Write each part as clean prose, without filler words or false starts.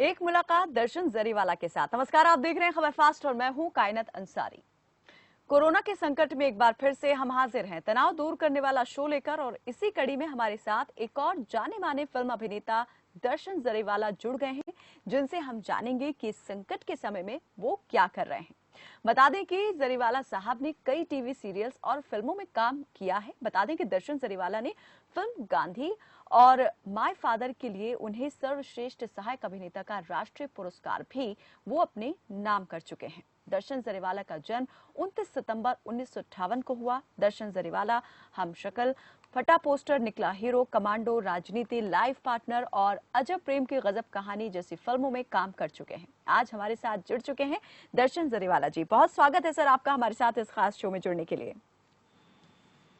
एक मुलाकात दर्शन जरीवाला के साथ। नमस्कार, आप देख रहे हैं खबर फास्ट और मैं हूं कायनात अंसारी। कोरोना के संकट में एक बार फिर से हम हाजिर हैं तनाव दूर करने वाला शो लेकर, और इसी कड़ी में हमारे साथ एक और जाने माने फिल्म अभिनेता दर्शन जरीवाला जुड़ गए हैं, जिनसे हम जानेंगे कि इस संकट के समय में वो क्या कर रहे हैं। बता दें कि जरीवाला साहब ने कई टीवी सीरियल्स और फिल्मों में काम किया है। बता दें कि दर्शन जरीवाला ने फिल्म गांधी और माय फादर के लिए उन्हें सर्वश्रेष्ठ सहायक अभिनेता का राष्ट्रीय पुरस्कार भी वो अपने नाम कर चुके हैं। दर्शन जरीवाला का जन्म 29 सितंबर 1958 को हुआ। दर्शन जरीवाला हम शक्ल, फटा पोस्टर, निकला हीरो, कमांडो, राजनीति, लाइफ पार्टनर और अजब प्रेम की गजब कहानी जैसी फिल्मों में काम कर चुके हैं। आज हमारे साथ जुड़ चुके हैं दर्शन जरीवाला जी। बहुत स्वागत है सर आपका हमारे साथ इस खास शो में जुड़ने के लिए।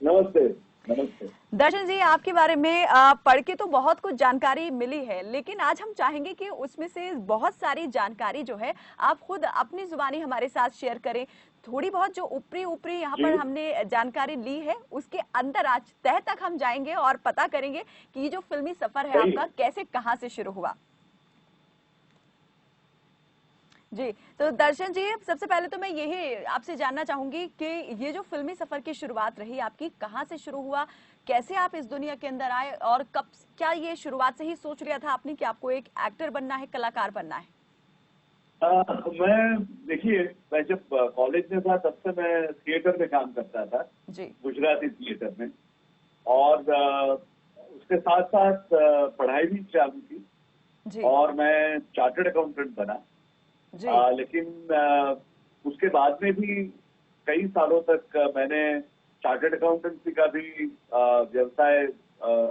नमस्ते। नमस्ते दर्शन जी, आपके बारे में पढ़ के तो बहुत कुछ जानकारी मिली है, लेकिन आज हम चाहेंगे कि उसमें से बहुत सारी जानकारी जो है आप खुद अपनी जुबानी हमारे साथ शेयर करें। थोड़ी बहुत जो ऊपरी ऊपरी यहाँ पर हमने जानकारी ली है, उसके अंदर आज तह तक हम जाएंगे और पता करेंगे कि ये जो फिल्मी सफर है आपका कैसे कहाँ से शुरू हुआ। जी, तो दर्शन जी, सबसे पहले तो मैं यही आपसे जानना चाहूंगी कि ये जो फिल्मी सफर की शुरुआत रही आपकी, कहाँ से शुरू हुआ, कैसे आप इस दुनिया के अंदर आए, और कब, क्या ये शुरुआत से ही सोच लिया था आपने कि आपको एक एक्टर बनना है, कलाकार बनना है? मैं देखिए, मैं जब कॉलेज में था तब से मैं थिएटर में काम करता था जी, गुजराती थिएटर में, और उसके साथ साथ पढ़ाई भी चालू थी जी, और मैं चार्टर्ड अकाउंटेंट बना। जी, लेकिन उसके बाद में भी कई सालों तक मैंने चार्टर्ड अकाउंटेंसी का भी व्यवसाय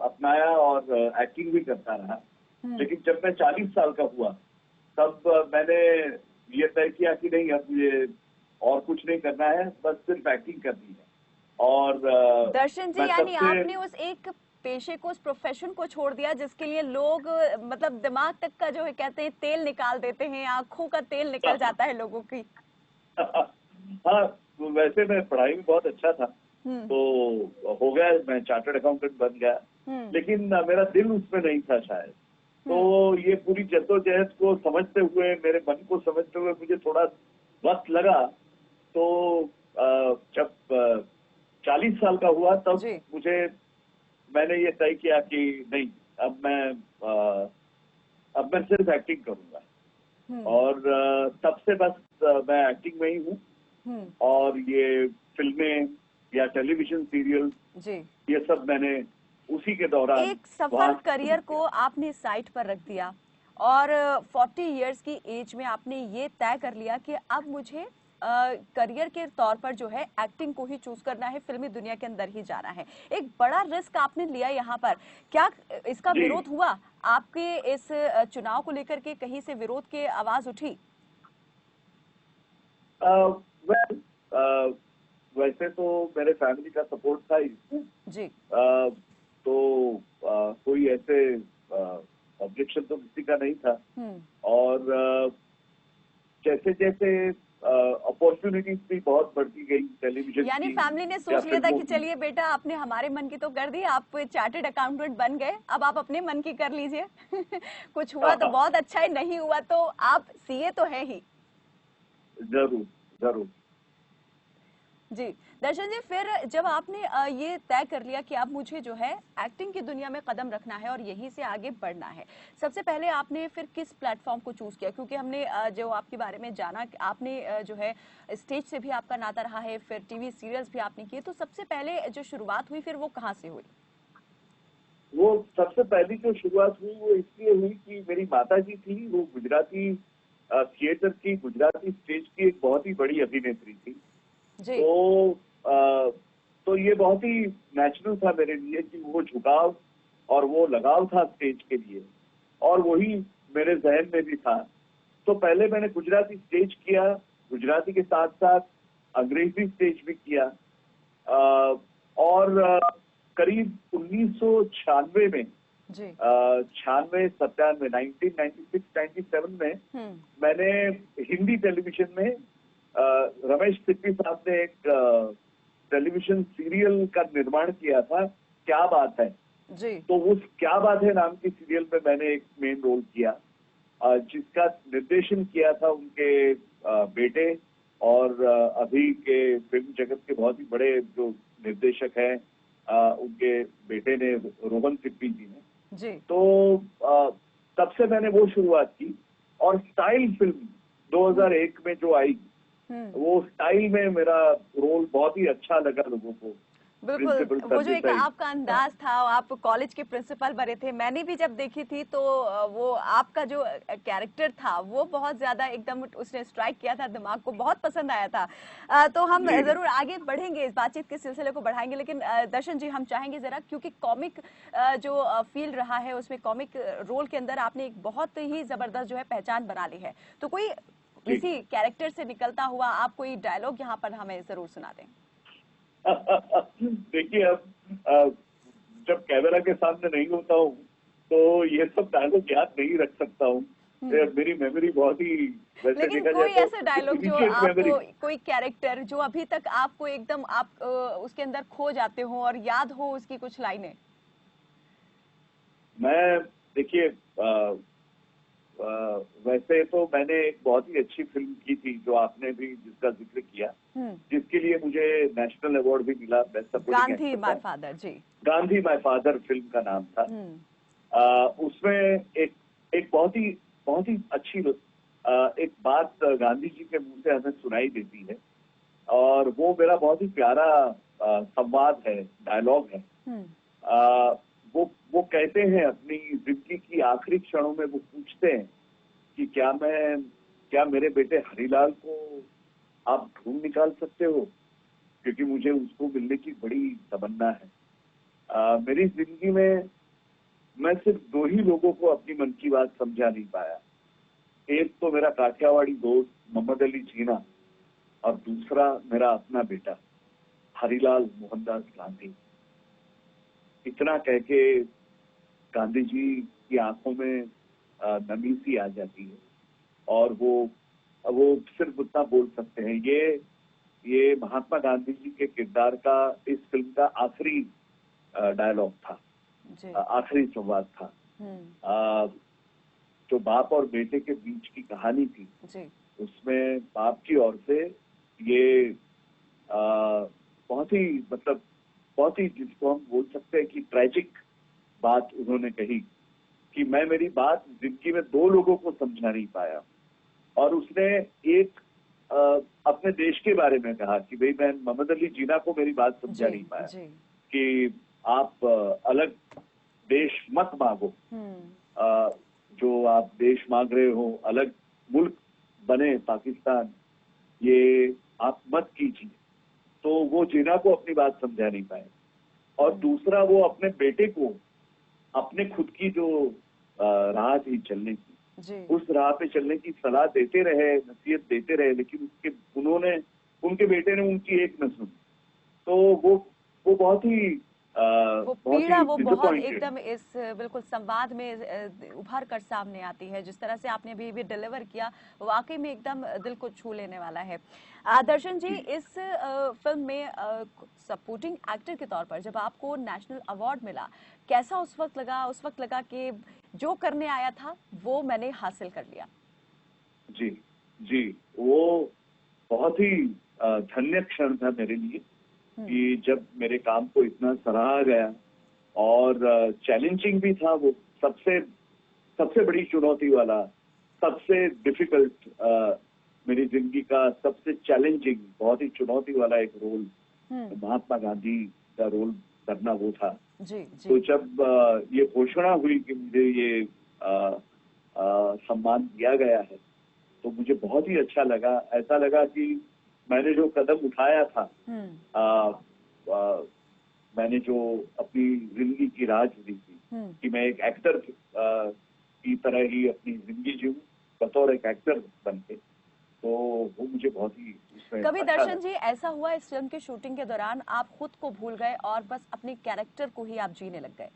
अपनाया और एक्टिंग भी करता रहा। लेकिन जब मैं 40 साल का हुआ तब मैंने ये तय किया कि नहीं, अब ये और कुछ नहीं करना है, बस सिर्फ एक्टिंग करनी है। और दर्शन जी, मैं तब यानी से आपने उस एक पेशे को, उस प्रोफेशन को छोड़ दिया जिसके लिए लोग मतलब दिमाग तक का जो है कहते हैं तेल निकाल देते हैं, आंखों का तेल निकल जाता है लोगों की। हाँ, तो वैसे मैं पढ़ाई में बहुत अच्छा था, तो हो गया, मैं चार्टर्ड अकाउंटेंट बन गया। लेकिन मेरा दिल उसमें नहीं था शायद। तो ये पूरी जद्दोजहद को समझते हुए, मेरे मन को समझते हुए मुझे थोड़ा वक्त लगा। तो जब 40 साल का हुआ तब मैंने ये तय किया कि नहीं, अब मैं सिर्फ एक्टिंग करूंगा। और तब से बस मैं एक्टिंग में ही हूँ। और ये फिल्में या टेलीविजन सीरियल, ये सब मैंने उसी के दौरान एक सफल करियर को आपने साइट पर रख दिया और 40 इयर्स की एज में आपने ये तय कर लिया कि अब मुझे करियर के तौर पर जो है एक्टिंग को ही चूज करना है, फिल्मी दुनिया के अंदर ही जाना है। एक बड़ा रिस्क आपने लिया यहाँ पर। क्या इसका विरोध हुआ आपके इस चुनाव को लेकर के? कहीं से विरोध की आवाज उठी? वैसे तो मेरे फैमिली का सपोर्ट था इसमें जी। तो कोई ऐसे ऑब्जेक्शन तो किसी का नहीं था। और जैसे जैसे अपॉर्चुनिटीज भी बहुत बढ़ती गई टेलीविजन, यानी फैमिली ने सोच लिया था कि चलिए बेटा, आपने हमारे मन की तो कर दी, आप चार्टर्ड अकाउंटेंट बन गए, अब आप अपने मन की कर लीजिए। कुछ हुआ तो बहुत अच्छा है, नहीं हुआ तो आप सीए तो है ही। जरूर जरूर। जी दर्शन जी, फिर जब आपने ये तय कर लिया कि अब मुझे जो है एक्टिंग की दुनिया में कदम रखना है और यहीं से आगे बढ़ना है, सबसे पहले आपने फिर किस प्लेटफॉर्म को चूज किया? क्योंकि हमने जो आपके बारे में जाना, आपने जो है स्टेज से भी आपका नाता रहा है, फिर टीवी सीरियल्स भी आपने किए, तो सबसे पहले जो शुरुआत हुई फिर वो कहाँ से हुई? वो सबसे पहली जो शुरुआत हुई वो इसलिए हुई कि मेरी माता जी थी, वो गुजराती थिएटर की, गुजराती स्टेज की एक बहुत ही बड़ी अभिनेत्री थी। तो ये बहुत ही नेचुरल था मेरे लिए कि वो झुकाव और वो लगाव था स्टेज के लिए, और वही मेरे जहन में भी था। तो पहले मैंने गुजराती स्टेज किया, गुजराती के साथ साथ अंग्रेजी स्टेज भी किया। और करीब 1996 में, 96, 97, 1996, 97 में मैंने हिंदी टेलीविजन में रमेश सिप्पी साहब ने एक टेलीविजन सीरियल का निर्माण किया था, क्या बात है जी। तो उस क्या बात है नाम की सीरियल में मैंने एक मेन रोल किया। जिसका निर्देशन किया था उनके बेटे और अभी के फिल्म जगत के बहुत ही बड़े जो निर्देशक हैं, उनके बेटे ने, रोहन सिप्पी जी ने जी। तो तब से मैंने वो शुरुआत की। और स्टाइल फिल्म 2001 में जो आई, वो स्टाइल में मेरा रोल बहुत ही अच्छा लगा लोगों को। बिल्कुल, वो जो एक आपका अंदाज था, आप कॉलेज के प्रिंसिपल बने थे, मैंने भी जब देखी थी तो वो आपका जो कैरेक्टर था वो बहुत ज्यादा एकदम उसने स्ट्राइक किया था, दिमाग को बहुत पसंद आया था। तो हम जरूर आगे बढ़ेंगे, इस बातचीत के सिलसिले को बढ़ाएंगे, लेकिन दर्शन जी हम चाहेंगे जरा, क्योंकि कॉमिक जो फील्ड रहा है उसमें कॉमिक रोल के अंदर आपने एक बहुत ही जबरदस्त जो है पहचान बना ली है, तो कोई इसी कैरेक्टर से निकलता हुआ आप कोई डायलॉग यहाँ पर हमें जरूर सुना दें। देखिए, अब जब कैमरा के सामने नहीं होता हूँ तो ये सब डायलॉग याद नहीं रख सकता हूँ। मेरी मेमोरी बहुत ही, वैसे लेकिन देखा कोई जाए ऐसा डायलॉग जो आपको, कोई कैरेक्टर जो अभी तक आपको एकदम आप उसके अंदर खो जाते हो और याद हो उसकी कुछ लाइनें। मैं देखिए, वैसे तो मैंने एक बहुत ही अच्छी फिल्म की थी जो आपने भी जिसका जिक्र किया, जिसके लिए मुझे नेशनल अवार्ड भी मिला, best supporting actor. Gandhi my father ji. Gandhi my father film का नाम था। उसमें एक बहुत ही अच्छी एक बात गांधी जी के मुंह से हमें सुनाई देती है, और वो मेरा बहुत ही प्यारा संवाद है, डायलॉग है। वो कहते हैं अपनी जिंदगी की आखिरी क्षणों में वो पूछते हैं कि क्या मेरे बेटे हरिलाल को आप ढूंढ निकाल सकते हो, क्योंकि मुझे उसको मिलने की बड़ी तमन्ना है। मेरी जिंदगी में मैं सिर्फ 2 ही लोगों को अपनी मन की बात समझा नहीं पाया। एक तो मेरा काठियावाड़ी दोस्त मोहम्मद अली जीना, और दूसरा मेरा अपना बेटा हरिलाल मोहनदास गांधी। इतना कह के गांधी जी की आंखों में नमी सी आ जाती है, और वो सिर्फ उतना बोल सकते हैं। ये महात्मा गांधी जी के किरदार का इस फिल्म का आखिरी डायलॉग था, आखिरी संवाद था। जो बाप और बेटे के बीच की कहानी थी, उसमें बाप की ओर से ये बहुत ही, मतलब बहुत ही, जिसको हम बोल सकते हैं कि ट्रेजिक बात उन्होंने कही कि मैं मेरी बात जिंदगी में 2 लोगों को समझा नहीं पाया। और उसने एक अपने देश के बारे में कहा कि भाई मैं मोहम्मद अली जीना को मेरी बात समझा नहीं पाया कि आप अलग देश मत मांगो, जो आप देश मांग रहे हो, अलग मुल्क बने पाकिस्तान, ये आप मत कीजिए। तो वो जीना को अपनी बात समझा नहीं पाए। और दूसरा, वो अपने बेटे को अपने खुद की जो राह थी चलने की, उस राह पे चलने की सलाह देते रहे, नसीहत देते रहे, लेकिन उनके बेटे ने उनकी एक न सुनी। तो वो बहुत ही वो पीड़ा, वो बहुत एकदम इस बिल्कुल संवाद में उभर कर सामने आती है, जिस तरह से आपने भी डिलीवर किया, वाकई में एकदम दिल को छू लेने वाला है। दर्शन जी, इस फिल्म में सपोर्टिंग एक्टर के तौर पर जब आपको नेशनल अवार्ड मिला, कैसा उस वक्त लगा? उस वक्त लगा कि जो करने आया था वो मैंने हासिल कर लिया। जी, वो बहुत ही धन्य क्षण था मेरे लिए कि जब मेरे काम को इतना सराहा गया, और चैलेंजिंग भी था वो। सबसे बड़ी चुनौती वाला, सबसे डिफिकल्ट, मेरी जिंदगी का सबसे चैलेंजिंग, बहुत ही चुनौती वाला एक रोल, महात्मा गांधी का रोल करना वो था। तो जब ये घोषणा हुई कि मुझे ये सम्मान दिया गया है, तो मुझे बहुत ही अच्छा लगा। ऐसा लगा कि मैंने जो कदम उठाया था, मैंने जो अपनी जिंदगी की राह जुड़ी थी कि मैं एक एक्टर की तरह ही अपनी जिंदगी जीऊं, बतौर एक एक्टर बनके, तो वो मुझे बहुत ही उसमें कभी अच्छा दर्शन जी ऐसा हुआ इस फिल्म की शूटिंग के दौरान आप खुद को भूल गए और बस अपने कैरेक्टर को ही आप जीने लग गए?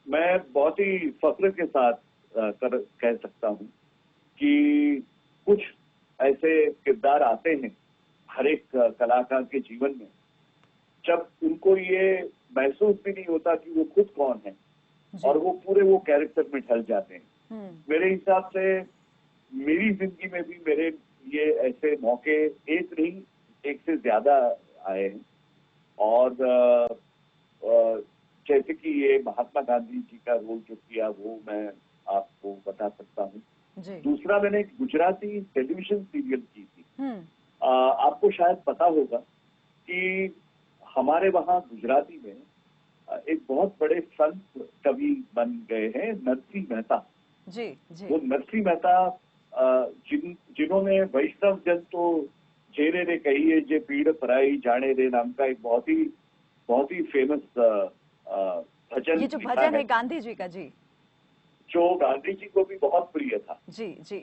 मैं बहुत ही फख्र के साथ कह सकता हूँ कि कुछ ऐसे किरदार आते हैं हर एक कलाकार के जीवन में, जब उनको ये महसूस भी नहीं होता कि वो खुद कौन है, और वो पूरे वो कैरेक्टर में ढल जाते हैं। मेरे हिसाब से मेरी जिंदगी में भी मेरे ये ऐसे मौके एक नहीं, एक से ज्यादा आए हैं। और जैसे कि ये महात्मा गांधी जी का रोल जो किया वो मैं आपको बता सकता हूँ। दूसरा, मैंने एक गुजराती टेलीविजन सीरियल की थी। आपको शायद पता होगा कि हमारे वहाँ गुजराती में एक बहुत बड़े संत कवि बन गए हैं, नरसिंह मेहता। जी जी। वो नरसिंह मेहता जिन्होंने वैष्णव जन तो झेरे रे कहिए जे पीड़ पराई जाने रे नाम का एक बहुत ही फेमस भजन, ये जो भजन है गांधी जी का, जी, जो गांधी जी को भी बहुत प्रिय था। जी जी।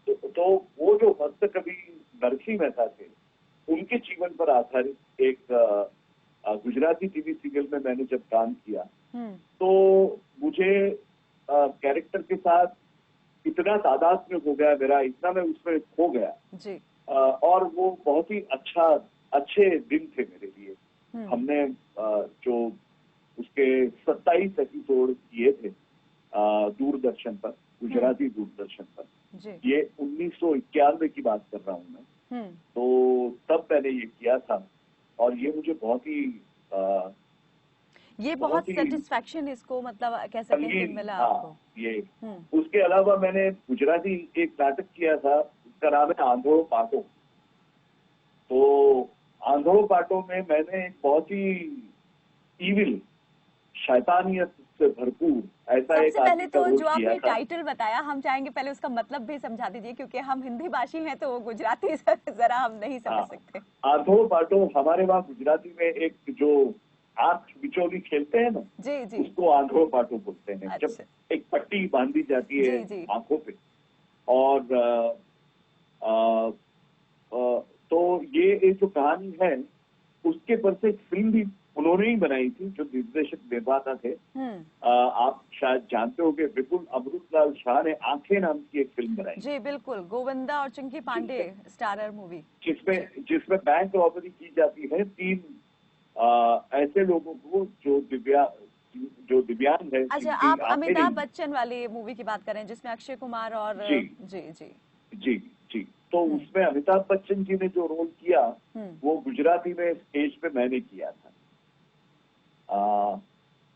तो वो जो भक्त कवि नरसिंह मेहता थे, उनके जीवन पर आधारित एक गुजराती टीवी सीरियल में मैंने जब काम किया तो मुझे कैरेक्टर के साथ इतना तादाद में हो गया मेरा, इतना मैं उसमें खो गया जी। और वो बहुत ही अच्छे दिन थे मेरे लिए। हमने जो उसके 27 एपिसोड किए थे दूरदर्शन पर, गुजराती दूरदर्शन पर। ये 1991 की बात कर रहा हूँ मैं। तो तब मैंने ये किया था और ये मुझे बहुत सेटिस्फैक्शन इसको मतलब कह सकते हैं कि मिला आपको। ये उसके अलावा मैंने गुजराती एक नाटक किया था, उसका नाम है आंधोड़ो पाटो। तो आंधोड़ो पाटो में मैंने एक बहुत ही इविल, शैतानियत से भरपूर ऐसा एक पहले तो जो आपने टाइटल बताया, हम चाहेंगे पहले उसका मतलब भी समझा दीजिए, क्योंकि हम हिंदी भाषी हैं तो गुजराती जरा हम नहीं समझ सकते। आंधोड़ो पाटो हमारे वहाँ गुजराती में एक जो आंख बिचौली खेलते हैं ना, जी जी, उसको आंधोड़ो पाटो बोलते हैं। अच्छा। जब एक पट्टी बांधी जाती है जी, जी। आंखों पे। और तो ये जो कहानी है उसके पर से फिल्म भी उन्होंने ही बनाई थी, जो निर्देशक निर्माता थे। आप शायद जानते होंगे, विपुल अमृतलाल शाह ने आंखें नाम की एक फिल्म बनाई। जी बिल्कुल, गोविंदा और चिंकी पांडे स्टारर मूवी, जिसमें बैंक रॉबरी की जाती है 3 ऐसे लोगों को जो दिव्यांग है। अच्छा, आप अमिताभ बच्चन वाली मूवी की बात कर रहे हैं जिसमें अक्षय कुमार और जी जी जी जी जी। तो उसमें अमिताभ बच्चन जी ने जो रोल किया वो गुजराती में स्टेज पे मैंने किया था।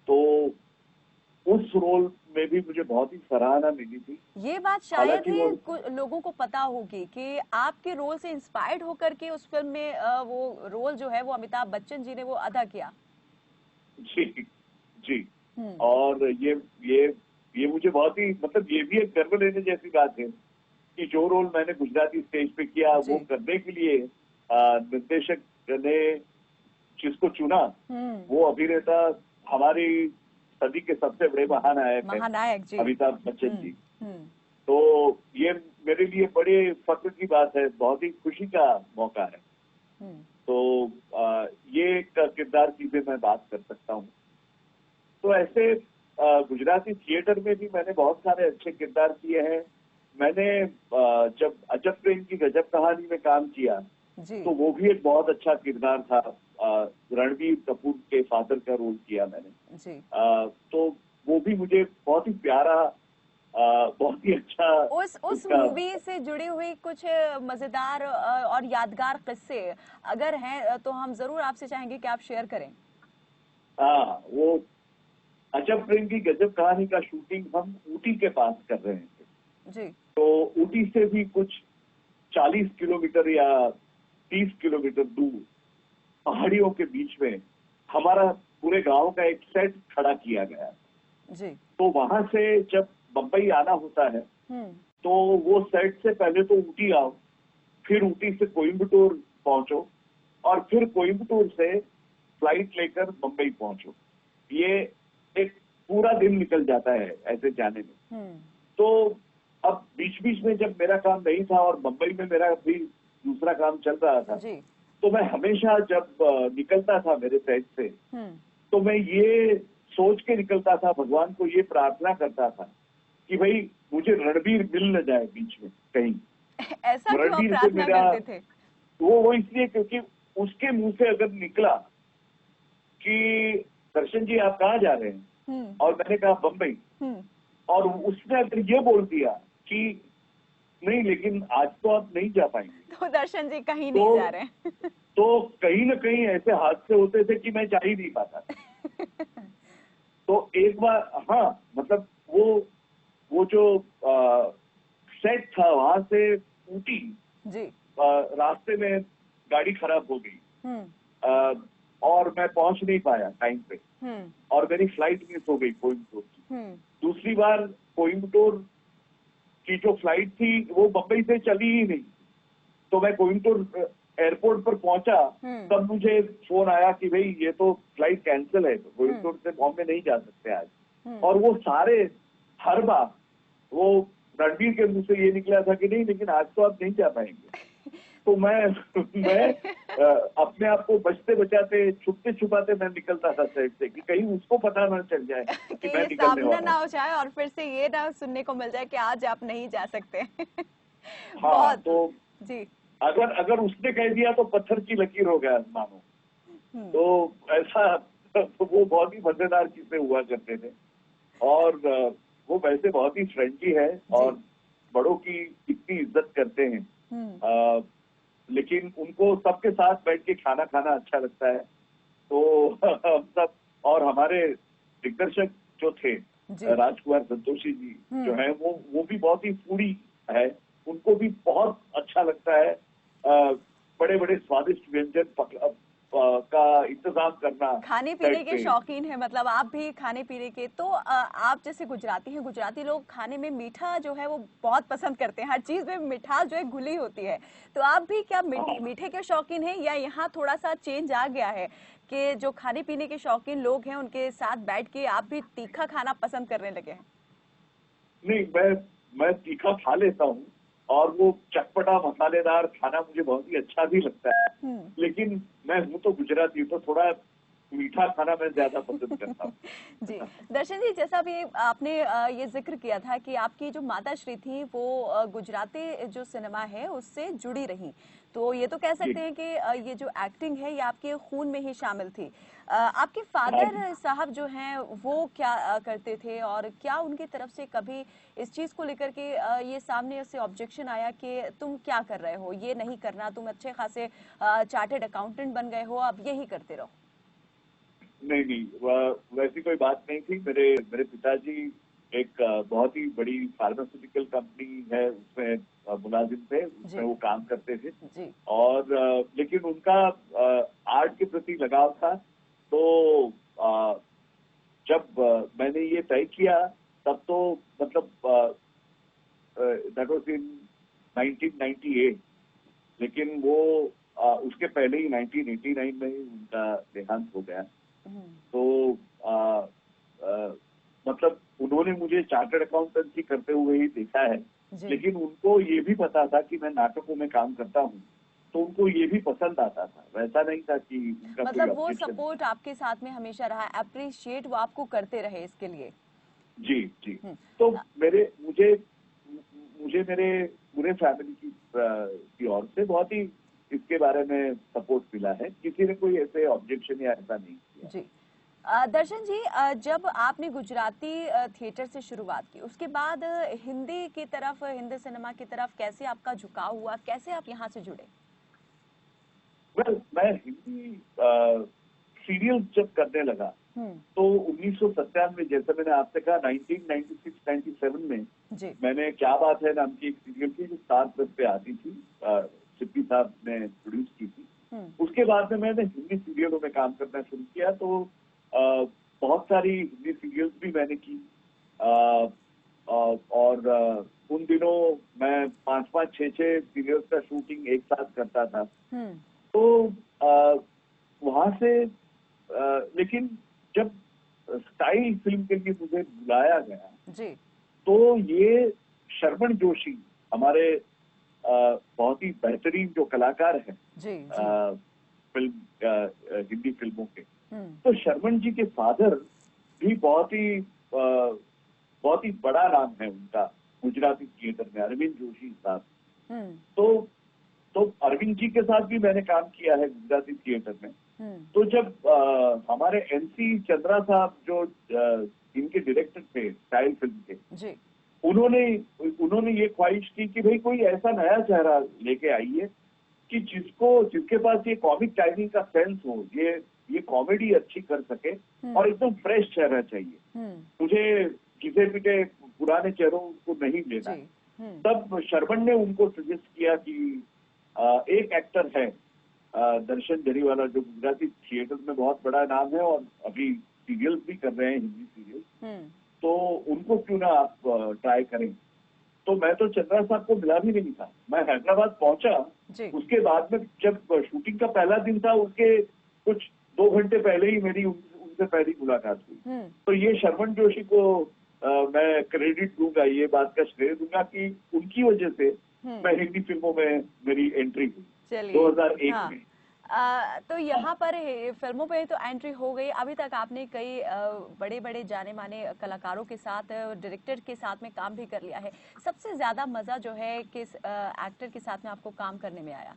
तो उस रोल में भी मुझे बहुत ही सराहना मिली थी। ये बात शायद ही लोगों को पता होगी कि आपके रोल से इंस्पायर्ड होकर के उस फिल्म में वो रोल जो है वो अमिताभ बच्चन जी ने वो अदा किया। जी जी। और ये मुझे बहुत ही, मतलब ये भी एक गर्व लेने जैसी बात है कि जो रोल मैंने गुजराती स्टेज पे किया वो करने के लिए निर्देशक ने जिसको चुना वो अभिनेता हमारी सदी के सबसे बड़े महानायक जी, अमिताभ बच्चन जी। तो ये मेरे लिए बड़े फख्र की बात है, बहुत ही खुशी का मौका है। तो ये किरदार की भी मैं बात कर सकता हूँ। तो ऐसे गुजराती थिएटर में भी मैंने बहुत सारे अच्छे किरदार किए हैं। मैंने जब अजब प्रेम की गजब कहानी में काम किया तो वो भी एक बहुत अच्छा किरदार था। रणबीर कपूर के फादर का रोल किया मैंने जी। तो वो भी मुझे बहुत ही प्यारा, बहुत ही अच्छा। उस मूवी से जुड़ी हुई कुछ मजेदार और यादगार किस्से अगर हैं तो हम जरूर आपसे चाहेंगे कि आप शेयर करें। वो अजब प्रेम की गजब कहानी का शूटिंग हम ऊटी के पास कर रहे थे जी। तो ऊटी से भी कुछ 40 किलोमीटर या 30 किलोमीटर दूर पहाड़ियों के बीच में हमारा पूरे गांव का एक सेट खड़ा किया गया जी। तो वहां से जब बम्बई आना होता है तो वो सेट से पहले तो ऊटी आओ, फिर ऊटी से कोयम्बटूर पहुंचो और फिर कोयम्बटूर से फ्लाइट लेकर बम्बई पहुंचो। ये एक पूरा दिन निकल जाता है ऐसे जाने में। तो अब बीच बीच में जब मेरा काम नहीं था और बम्बई में मेरा भी दूसरा काम चल रहा था जी। तो मैं हमेशा जब निकलता था मेरे सेट से तो मैं ये सोच के निकलता था, भगवान को ये प्रार्थना करता था कि भाई मुझे रणबीर मिल न जाए बीच में कहीं। ऐसा क्यों प्रार्थना करते थे? वो इसलिए क्योंकि उसके मुंह से अगर निकला कि दर्शन जी आप कहाँ जा रहे हैं और मैंने कहा बम्बई, और उसने अगर ये बोल दिया कि नहीं लेकिन आज तो आप नहीं जा पाएंगे, तो दर्शन जी कहीं नहीं जा रहे हैं। तो कहीं ना कहीं ऐसे हादसे होते थे कि मैं जा ही नहीं पाता। तो एक बार हाँ, मतलब वो जो सेट था वहां से ऊटी जी। रास्ते में गाड़ी खराब हो गई और मैं पहुंच नहीं पाया टाइम पे और मेरी फ्लाइट मिस हो गई कोयम्बटूर की। दूसरी बार कोयम्बटूर की जो फ्लाइट थी वो बम्बई से चली ही नहीं, तो मैं कोयम्बटूर एयरपोर्ट पर पहुंचा तब मुझे फोन आया कि भाई ये तो फ्लाइट कैंसिल है, तो कोयम्बटूर से बॉम्बे नहीं जा सकते आज। और वो सारे हर बार वो रणबीर के मुंह से ये निकला था कि नहीं लेकिन आज तो आप नहीं जा पाएंगे। तो मैं अपने आप को बचते बचाते छुपते छुपाते मैं निकलता था साइड से कि कहीं उसको पता ना चल जाए कि मैं निकलने सामने ना हो जाए और फिर से ये ना सुनने को मिल जाए कि आज आप नहीं जा सकते। हाँ, तो जी, अगर उसने कह दिया तो पत्थर की लकीर हो गया मानो। तो ऐसा तो वो बहुत ही मजेदार चीजें हुआ करते थे और वो वैसे बहुत ही फ्रेंडली है और बड़ों की इतनी इज्जत करते हैं। लेकिन उनको सबके साथ बैठ के खाना खाना अच्छा लगता है। तो हम सब और हमारे दिग्दर्शक जो थे राजकुमार संतोषी जी जो है वो भी बहुत ही फूडी है, उनको भी बहुत अच्छा लगता है बड़े बड़े स्वादिष्ट व्यंजन का इंतजाम करना। खाने पीने के शौकीन है, मतलब आप भी खाने पीने के। तो आप जैसे गुजराती हैं, गुजराती लोग खाने में मीठा जो है वो बहुत पसंद करते हैं, हर चीज में मिठास जो है घुली होती है। तो आप भी क्या मीठे के शौकीन हैं या यहाँ थोड़ा सा चेंज आ गया है कि जो खाने पीने के शौकीन लोग हैं उनके साथ बैठ के आप भी तीखा खाना पसंद करने लगे हैं? नहीं, मैं तीखा खा लेता हूँ और वो चटपटा मसालेदार खाना मुझे बहुत ही अच्छा भी लगता है, लेकिन मैं हूँ तो गुजराती, तो थोड़ा मीठा खाना मैं ज्यादा पसंद करता हूँ। जी दर्शन जी, जैसा भी आपने ये जिक्र किया था कि आपकी जो माता श्री थी वो गुजराती जो सिनेमा है उससे जुड़ी रही, तो ये तो कह सकते हैं कि ये जो एक्टिंग है ये आपके खून में ही शामिल थी। आपके फादर साहब जो हैं वो क्या करते थे और क्या उनकी तरफ से कभी इस चीज को लेकर के ये सामने से ऑब्जेक्शन आया कि तुम क्या कर रहे हो, ये नहीं करना, तुम अच्छे खासे चार्टर्ड अकाउंटेंट बन गए हो, अब यही करते रहो? नहीं, वैसी कोई बात नहीं थी। मेरे पिताजी एक बहुत ही बड़ी फार्मास्यूटिकल कंपनी है उसमें मुलाजिम थे, उसमें वो काम करते थे और लेकिन उनका आर्ट के प्रति लगाव था। तो जब मैंने ये तय किया तब तो मतलब दैट वाज इन 1998, लेकिन वो उसके पहले ही 1989 में ही उनका देहांत हो गया। तो मतलब उन्होंने मुझे चार्टर्ड अकाउंटेंसी करते हुए ही देखा है, लेकिन उनको ये भी पता था कि मैं नाटकों में काम करता हूँ, तो उनको ये भी पसंद आता था। वैसा नहीं था कि उनका मतलब वो सपोर्ट आपके साथ में हमेशा रहा, अप्रिशिएट वो आपको करते रहे इसके लिए। जी। तो मुझे मेरे पूरे फैमिली की ओर से बहुत ही इसके बारे में सपोर्ट मिला है, किसी ने कोई ऐसे ऑब्जेक्शन या ऐसा नहीं किया। जी दर्शन जी, जब आपने गुजराती थिएटर से शुरुआत की उसके बाद हिंदी की तरफ, हिंदी सिनेमा की तरफ कैसे आपका झुकाव हुआ, कैसे आप यहाँ से जुड़े? मैं हिंदी सीरियल जब करने लगा तो 1997 जैसे मैंने आपसे कहा 1996-97 में मैंने क्या बात है नाम की एक सीरियल थी जो स्टार प्लस पे आती थी, सिप्पी साहब ने प्रोड्यूस की थी। उसके बाद में मैंने हिंदी सीरियलों में काम करना शुरू किया, तो बहुत सारी हिंदी सीरियल्स भी मैंने की और उन दिनों मैं 5-5, 6-6 सीरियल्स का शूटिंग एक साथ करता था। तो वहां से लेकिन जब स्टाइल फिल्म के लिए मुझे बुलाया गया तो ये शर्मन जोशी हमारे बहुत ही बेहतरीन जो कलाकार हैं फिल्म हिंदी फिल्मों के, तो शर्मन जी के फादर भी बहुत ही बड़ा नाम है उनका गुजराती थिएटर में, अरविंद जोशी साहब। तो अरविंद जी के साथ भी मैंने काम किया है गुजराती थिएटर में। तो जब हमारे एनसी चंद्रा साहब जो इनके डायरेक्टर थे स्टाइल फिल्म के जी उन्होंने ये ख्वाहिश की कि भाई कोई ऐसा नया चेहरा लेके आइए कि जिसके पास ये कॉमिक टाइमिंग का सेंस हो, ये कॉमेडी अच्छी कर सके और एकदम फ्रेश चेहरा चाहिए। मुझे घिसे पिटे पुराने चेहरों को नहीं लेना। तब शर्मन ने उनको सजेस्ट किया कि एक एक्टर है दर्शन जरीवाला, जो गुजराती थिएटर में बहुत बड़ा नाम है और अभी सीरियल्स भी कर रहे हैं, हिंदी सीरियल, तो उनको क्यों ना आप ट्राई करें। तो मैं तो चंद्रा साहब को मिला भी नहीं था, मैं हैदराबाद पहुंचा। उसके बाद में जब शूटिंग का पहला दिन था, उसके कुछ 2 घंटे पहले ही मेरी उनसे पहली मुलाकात हुई। तो ये शर्मन जोशी को मैं क्रेडिट दूंगा, ये बात का श्रेय दूंगा कि उनकी वजह से मैं हिंदी फिल्मों में मेरी एंट्री हुई 2001 में। तो यहाँ पर फिल्मों पे तो एंट्री हो गई। अभी तक आपने कई बड़े बड़े जाने माने कलाकारों के साथ, डायरेक्टर के साथ में काम भी कर लिया है। सबसे ज्यादा मजा जो है किस एक्टर के साथ में आपको काम करने में आया?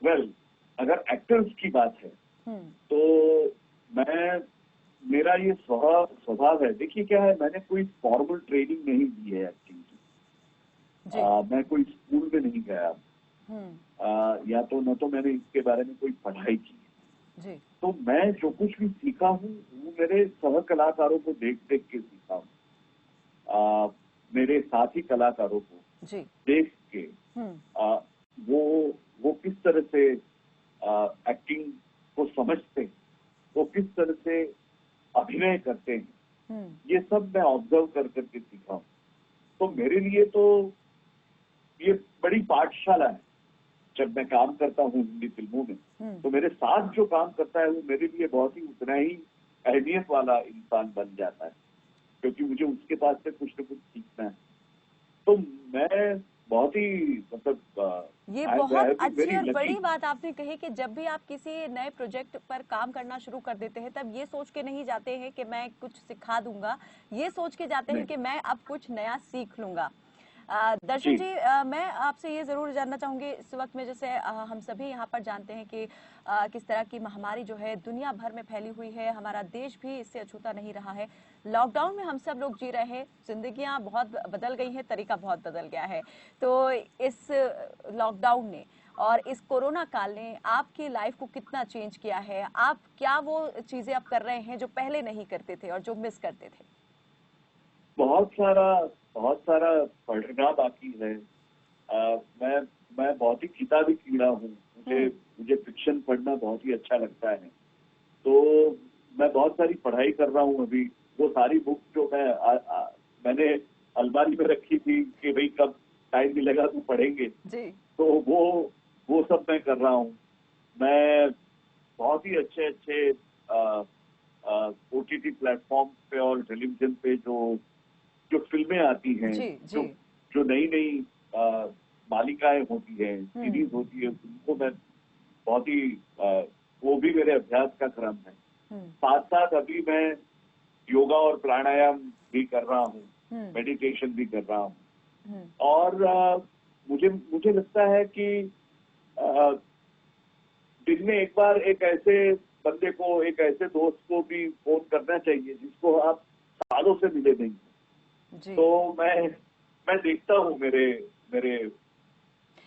वेल, अगर एक्टर्स की बात है तो मेरा ये स्वभाव है। देखिए क्या है, मैंने कोई फॉर्मल ट्रेनिंग नहीं दी है एक्टिंग की। मैं कोई स्कूल में नहीं गया, या तो न तो मैंने इसके बारे में कोई पढ़ाई की है। तो मैं जो कुछ भी सीखा हूँ वो मेरे सह कलाकारों को देख देख के सीखा हूँ। मेरे साथी कलाकारों को देख के वो किस तरह से एक्टिंग को समझते हैं, वो किस तरह से अभिनय करते हैं, ये सब मैं ऑब्जर्व कर करके सीखा हूँ। तो मेरे लिए तो ये बड़ी पाठशाला है। जब मैं काम करता हूँ हिंदी फिल्मों में, तो मेरे साथ जो काम करता है वो मेरे लिए बहुत ही उतना ही अहमियत वाला इंसान बन जाता है, क्योंकि मुझे उसके पास से कुछ न कुछ सीखना है। तो मैं बहुत ही मतलब ये बहुत अच्छी और बड़ी बात आपने कही कि जब भी आप किसी नए प्रोजेक्ट पर काम करना शुरू कर देते हैं, तब ये सोच के नहीं जाते हैं कि मैं कुछ सिखा दूंगा, ये सोच के जाते हैं कि मैं अब कुछ नया सीख लूंगा। दर्शन जी, मैं आपसे ये जरूर जानना चाहूंगी, इस वक्त में जैसे हम सभी यहाँ पर जानते हैं कि किस तरह की महामारी जो है दुनिया भर में फैली हुई है, हमारा देश भी इससे अछूता नहीं रहा है। लॉकडाउन में हम सब लोग जी रहे हैं, जिंदगियां बहुत बदल गई हैं, तरीका बहुत बदल गया है। तो इस लॉकडाउन ने और इस कोरोना काल ने आपकी लाइफ को कितना चेंज किया है? आप क्या वो चीजें आप कर रहे हैं जो पहले नहीं करते थे और जो मिस करते थे? बहुत सारा पढ़ना बाकी है। मैं बहुत ही किताबी कीड़ा हूँ। मुझे फिक्शन पढ़ना बहुत ही अच्छा लगता है। तो मैं बहुत सारी पढ़ाई कर रहा हूँ अभी। वो सारी बुक जो मैंने अलमारी में रखी थी कि भाई कब टाइम मिलेगा तो पढ़ेंगे, तो वो सब मैं कर रहा हूँ। मैं बहुत ही अच्छे OTT प्लेटफॉर्म पे और टेलीविजन पे जो फिल्में आती हैं, जो नई मालिकाएं होती है, सीरीज होती है, उनको मैं बहुत ही वो भी मेरे अभ्यास का क्रम है। साथ साथ अभी मैं योगा और प्राणायाम भी कर रहा हूँ, मेडिटेशन भी कर रहा हूँ। और मुझे लगता है कि दिन में एक बार एक ऐसे बंदे को, एक ऐसे दोस्त को भी फोन करना चाहिए जिसको आप सालों से मिले नहीं। तो मैं देखता हूँ मेरे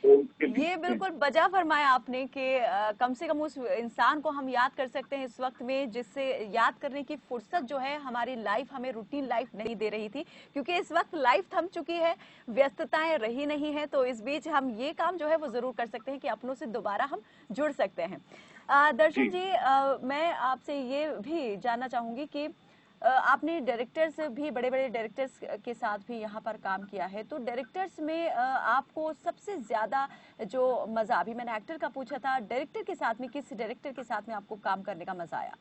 ये बिल्कुल बजा फरमाया आपने कि कम से कम उस इंसान को हम याद कर सकते हैं इस वक्त में, जिससे याद करने की फुर्सत जो है हमारी लाइफ, हमें रूटीन लाइफ नहीं दे रही थी, क्योंकि इस वक्त लाइफ थम चुकी है, व्यस्तताएं रही नहीं है। तो इस बीच हम ये काम जो है वो जरूर कर सकते हैं कि अपनों से दोबारा हम जुड़ सकते हैं। दर्शन जी, मैं आपसे ये भी जानना चाहूंगी कि आपने डायरेक्टर्स भी, बड़े बड़े डायरेक्टर्स के साथ भी यहाँ पर काम किया है, तो डायरेक्टर्स में आपको सबसे ज्यादा जो मजा, अभी मैंने एक्टर का पूछा था, डायरेक्टर के साथ में किस डायरेक्टर के साथ में आपको काम करने का मजा आया?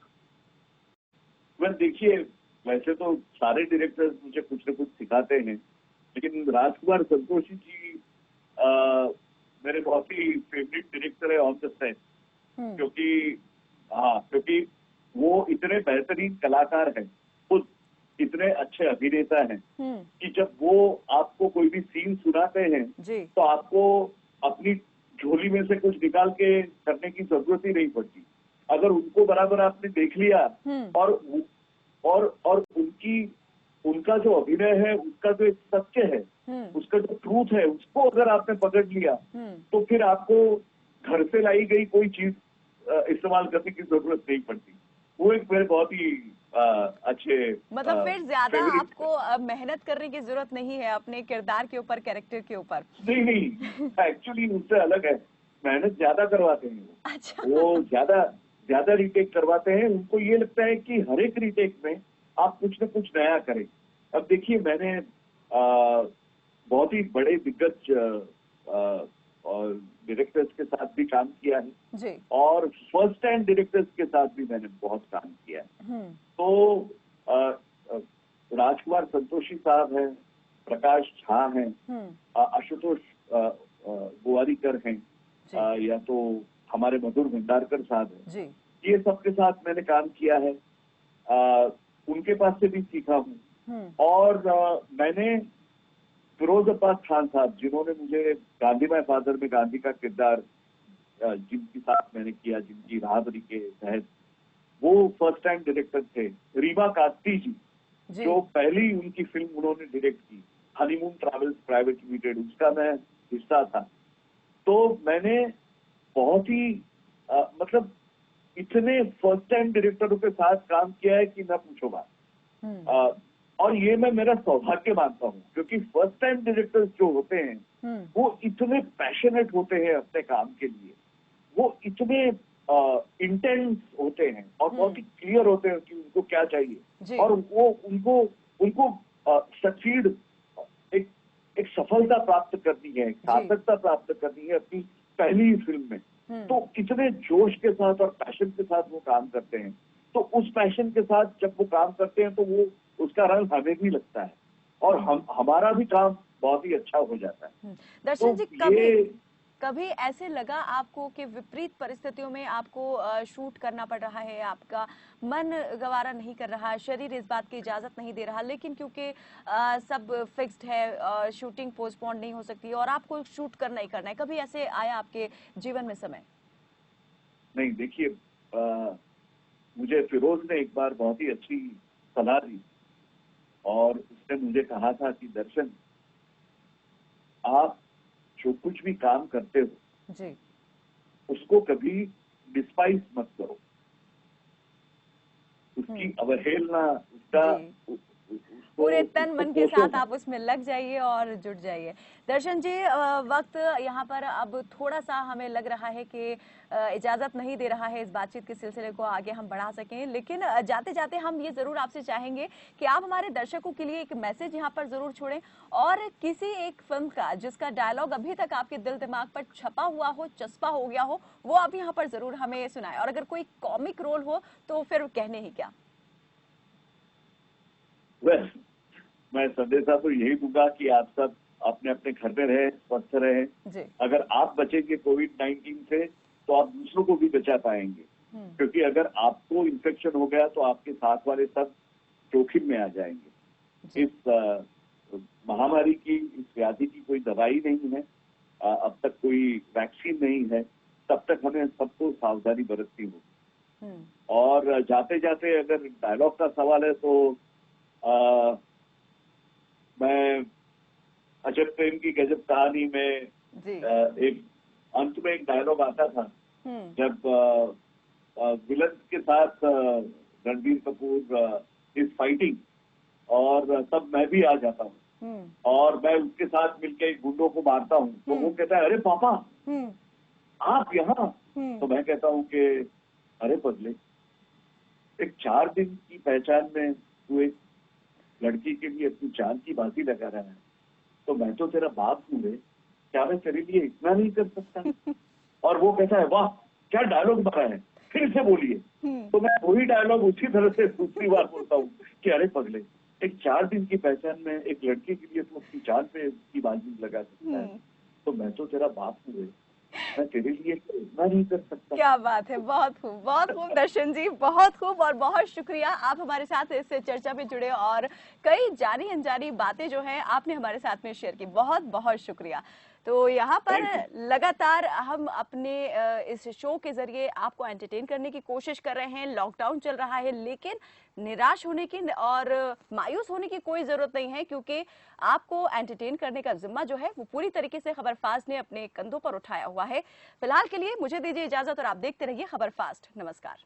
देखिए, वैसे तो सारे डायरेक्टर्स मुझे कुछ न कुछ सिखाते हैं, लेकिन राजकुमार संतोषी जी मेरे बहुत ही फेवरेट डायरेक्टर है ऑन द सेट, क्योंकि वो इतने बेहतरीन कलाकार हैं, खुद इतने अच्छे अभिनेता हैं कि जब वो आपको कोई भी सीन सुनाते हैं तो आपको अपनी झोली में से कुछ निकाल के करने की जरूरत ही नहीं पड़ती। अगर उनको बराबर आपने देख लिया और और उनका जो अभिनय है, उसका जो एक सत्य है, उसका जो ट्रूथ है, उसको अगर आपने पकड़ लिया तो फिर आपको घर से लाई गई कोई चीज इस्तेमाल करने की जरूरत नहीं पड़ती। वो एक मेरे बहुत ही अच्छे मतलब फिर ज्यादा आपको मेहनत करने की जरूरत नहीं है अपने किरदार के ऊपर, कैरेक्टर के ऊपर। नहीं, एक्चुअली उनसे अलग है, मेहनत ज्यादा करवाते हैं वो। अच्छा। वो ज्यादा रिटेक करवाते हैं। उनको ये लगता है कि हर एक रिटेक में आप कुछ न कुछ नया करें। अब देखिए, मैंने बहुत ही बड़े दिग्गज और डायरेक्टर्स के साथ भी काम किया है जी। और फर्स्ट टाइम डायरेक्टर्स के साथ भी मैंने बहुत काम किया है। तो राजकुमार संतोषी साहब हैं, प्रकाश झा हैं, आशुतोष गोवारीकर हैं, या तो हमारे मधुर भंडारकर साहब हैं, ये सबके साथ मैंने काम किया है। उनके पास से भी सीखा हूँ। और मैंने फिरोज अब्बास खान साहब, जिन्होंने मुझे गांधी माय फादर में गांधी का किरदार जिनके साथ मैंने किया, जिनकी राहबरी के तहत, वो फर्स्ट टाइम डायरेक्टर थे। रीमा कास्ती जी, जो पहली उनकी फिल्म उन्होंने डायरेक्ट की, हनीमून ट्रैवल्स प्राइवेट लिमिटेड, उसका मैं हिस्सा था। तो मैंने बहुत ही मतलब इतने फर्स्ट टाइम डायरेक्टरों के साथ काम किया है कि न पूछो बात। और ये मैं मेरा सौभाग्य मानता हूँ, क्योंकि फर्स्ट टाइम डायरेक्टर्स जो होते हैं वो इतने पैशनेट होते हैं अपने काम के लिए, वो इतने इंटेंस होते हैं और बहुत ही क्लियर होते हैं कि उनको क्या चाहिए, और वो उनको सक्सीड, एक सफलता प्राप्त करनी है, सार्थकता प्राप्त करनी है अपनी पहली फिल्म में। तो कितने जोश के साथ और पैशन के साथ वो काम करते हैं। तो उस पैशन के साथ जब वो काम करते हैं तो वो उसका रंग हमें भी लगता है और हमारा भी काम बहुत ही अच्छा हो जाता है। दर्शन जी, कभी ऐसे लगा आपको कि विपरीत परिस्थितियों में आपको शूट करना पड़ रहा है, आपका मन गवारा नहीं कर रहा, शरीर इस बात की इजाजत नहीं दे रहा, लेकिन क्योंकि सब फिक्स्ड है, शूटिंग पोस्टपोन नहीं हो सकती और आपको शूट करना ही करना है, कभी ऐसे आया आपके जीवन में समय? नहीं, देखिए, मुझे फिरोज ने एक बार बहुत ही अच्छी सलाह दी और उसने मुझे कहा था कि दर्शन, आप जो कुछ भी काम करते हो जी, उसको कभी डिस्पाइस मत करो, उसकी अवहेलना, उसका पूरे तन मन के साथ आप उसमें लग जाइए और जुट जाइए। दर्शन जी, वक्त यहाँ पर अब थोड़ा सा हमें लग रहा है कि इजाजत नहीं दे रहा है इस बातचीत के सिलसिले को आगे हम बढ़ा सकें, लेकिन जाते जाते हम ये जरूर आपसे चाहेंगे कि आप हमारे दर्शकों के लिए एक मैसेज यहाँ पर जरूर छोड़ें और किसी एक फिल्म का जिसका डायलॉग अभी तक आपके दिल दिमाग पर छपा हुआ हो, चस्पा हो गया हो, वो आप यहाँ पर जरूर हमें सुनाएं। और अगर कोई कॉमिक रोल हो तो फिर कहने ही क्या। मैं संदेशा तो यही दूंगा कि आप सब अपने अपने घर में रहें, स्वस्थ रहें। अगर आप बचेंगे कोविड-19 से तो आप दूसरों को भी बचा पाएंगे, क्योंकि अगर आपको इन्फेक्शन हो गया तो आपके साथ वाले सब जोखिम में आ जाएंगे। इस महामारी की, इस व्याधि की कोई दवाई नहीं है, अब तक कोई वैक्सीन नहीं है, तब तक हमें सबको सावधानी बरतनी होगी। और जाते जाते अगर डायलॉग का सवाल है तो मैं अजब प्रेम की गजब कहानी में एक अंत में एक डायलॉग आता था, जब विलन के साथ रणबीर कपूर इज फाइटिंग और तब मैं भी आ जाता हूँ और मैं उसके साथ मिलकर एक गुंडों को मारता हूँ, तो वो कहता है, अरे पापा आप यहाँ। तो मैं कहता हूँ कि अरे पगले, एक 4 दिन की पहचान में तू एक लड़की के लिए अपनी जान की बाजी लगा रहा है, तो मैं तो तेरा बाप हूँ रे, क्या मैं तेरे लिए इतना नहीं कर सकता? और वो कहता है, वाह क्या डायलॉग मारा है, फिर से बोलिए। तो मैं वही डायलॉग उसी तरह से दूसरी बार बोलता हूँ कि अरे पगले, एक 4 दिन की पहचान में एक लड़के के लिए तो अपनी जान पे की बाजी लगा सकता है, तो मैं तो तेरा बाप हूँ रे, मैं तेरे लिए इतना नहीं कर सकता। क्या बात है, बहुत खूब दर्शन जी, बहुत खूब और बहुत शुक्रिया आप हमारे साथ इस चर्चा में जुड़े और कई जानी अनजानी बातें जो है आपने हमारे साथ में शेयर की, बहुत बहुत शुक्रिया। तो यहाँ पर लगातार हम अपने इस शो के जरिए आपको एंटरटेन करने की कोशिश कर रहे हैं। लॉकडाउन चल रहा है, लेकिन निराश होने की और मायूस होने की कोई जरूरत नहीं है, क्योंकि आपको एंटरटेन करने का जिम्मा जो है वो पूरी तरीके से खबर फास्ट ने अपने कंधों पर उठाया हुआ है। फिलहाल के लिए मुझे दीजिए इजाजत और आप देखते रहिए खबर फास्ट। नमस्कार।